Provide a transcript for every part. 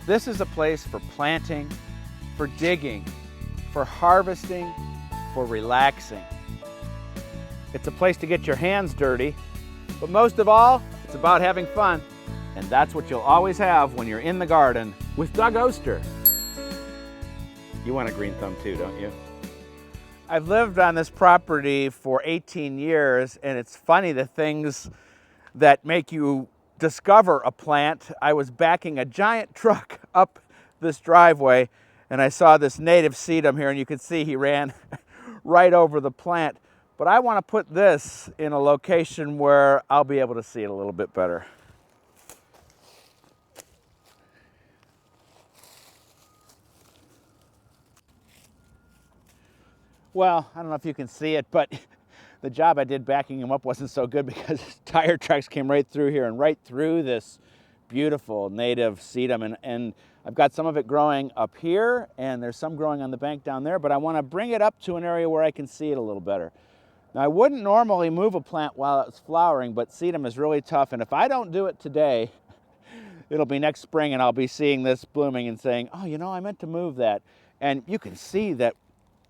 This is a place for planting, for digging, for harvesting, for relaxing. It's a place to get your hands dirty, but most of all, it's about having fun. And that's what you'll always have when you're in the garden with Doug Oster. You want a green thumb too, don't you? I've lived on this property for 18 years, and it's funny the things that make you discover a plant. I was backing a giant truck up this driveway, and I saw this native sedum here, and you can see he ran right over the plant. But I want to put this in a location where I'll be able to see it a little bit better. Well, I don't know if you can see it, but the job I did backing him up wasn't so good because tire tracks came right through here and right through this beautiful native sedum. And I've got some of it growing up here, and there's some growing on the bank down there, but I want to bring it up to an area where I can see it a little better. Now, I wouldn't normally move a plant while it's flowering, but sedum is really tough, and if I don't do it today, it'll be next spring and I'll be seeing this blooming and saying, oh, you know, I meant to move that. And you can see that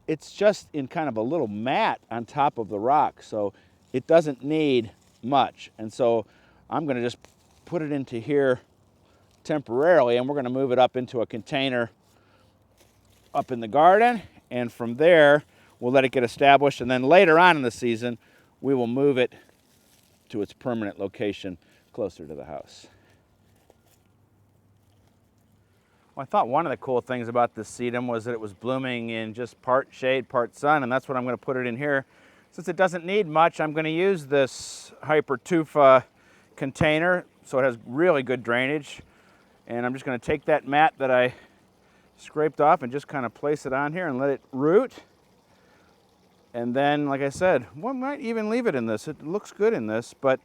it's just in kind of a little mat on top of the rock, so it doesn't need much. And so I'm going to just put it into here temporarily, and we're going to move it up into a container up in the garden, and from there we'll let it get established, and then later on in the season we will move it to its permanent location closer to the house. Well, I thought one of the cool things about this sedum was that it was blooming in just part shade, part sun, and that's what I'm going to put it in here. Since it doesn't need much, I'm going to use this hypertufa container so it has really good drainage. And I'm just going to take that mat that I scraped off and just kind of place it on here and let it root. And then, like I said, one might even leave it in this. It looks good in this, but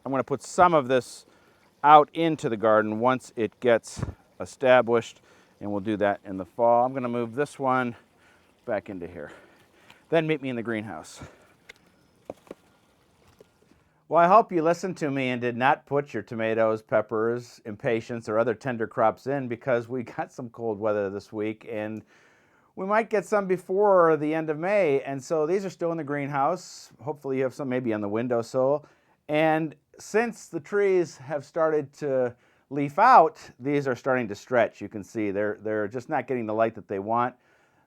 I'm going to put some of this out into the garden once it gets established, and we'll do that in the fall. I'm going to move this one back into here. Then meet me in the greenhouse. Well, I hope you listened to me and did not put your tomatoes, peppers, impatiens, or other tender crops in, because we got some cold weather this week, and we might get some before the end of May. And so these are still in the greenhouse. Hopefully you have some maybe on the windowsill. And since the trees have started to leaf out, these are starting to stretch. You can see they're just not getting the light that they want.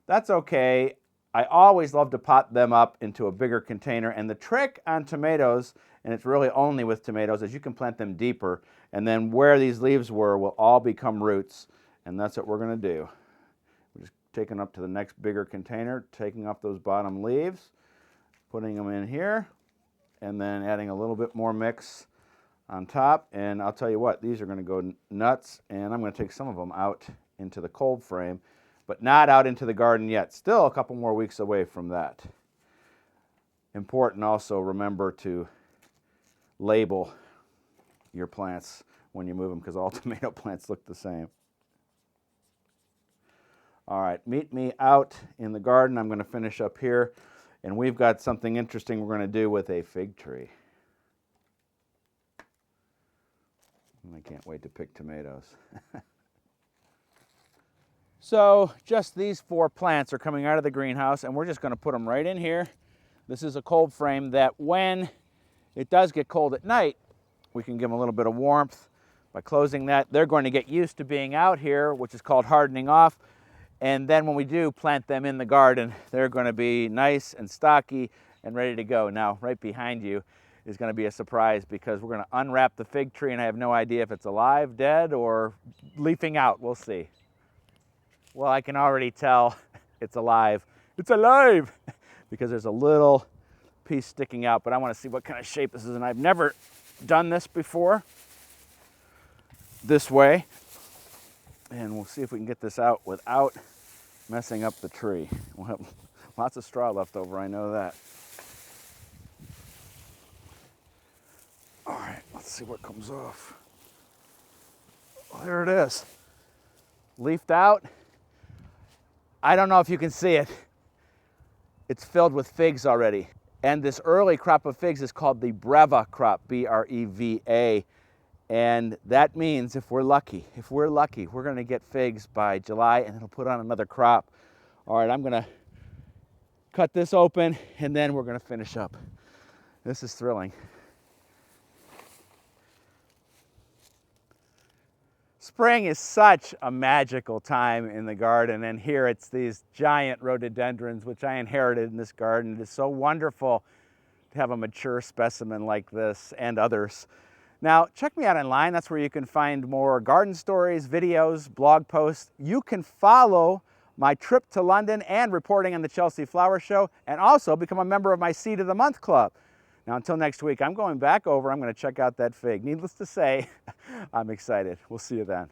That's okay. I always love to pot them up into a bigger container, and the trick on tomatoes, and it's really only with tomatoes, is you can plant them deeper, and then where these leaves were will all become roots, and that's what we're going to do. We're just taking up to the next bigger container, taking off those bottom leaves, putting them in here, and then adding a little bit more mix on top. And I'll tell you what, these are going to go nuts, and I'm going to take some of them out into the cold frame, but not out into the garden yet. Still a couple more weeks away from that. Important also, remember to label your plants when you move them, because all tomato plants look the same. All right, meet me out in the garden. I'm going to finish up here, and we've got something interesting we're going to do with a fig tree. I can't wait to pick tomatoes. So just these 4 plants are coming out of the greenhouse, and we're just going to put them right in here. This is a cold frame that when it does get cold at night, we can give them a little bit of warmth by closing that. They're going to get used to being out here, which is called hardening off. And then when we do plant them in the garden, they're going to be nice and stocky and ready to go. Now, right behind you is going to be a surprise, because we're going to unwrap the fig tree, and I have no idea if it's alive, dead, or leafing out. We'll see. Well, I can already tell it's alive. It's alive! Because there's a little piece sticking out, but I want to see what kind of shape this is, and I've never done this before this way. And we'll see if we can get this out without messing up the tree. We'll have lots of straw left over, I know that. All right, let's see what comes off. Oh, there it is. Leafed out. I don't know if you can see it. It's filled with figs already. And this early crop of figs is called the Breva crop, B-R-E-V-A. And that means if we're lucky, we're going to get figs by July and it'll put on another crop. All right, I'm going to cut this open and then we're going to finish up. This is thrilling. Spring is such a magical time in the garden, and here it's these giant rhododendrons which I inherited in this garden. It is so wonderful to have a mature specimen like this and others. Now, check me out online. That's where you can find more garden stories, videos, blog posts. You can follow my trip to London and reporting on the Chelsea Flower Show, and also become a member of my Seed of the Month Club. Now, until next week, I'm going back over. I'm going to check out that fig. Needless to say, I'm excited. We'll see you then.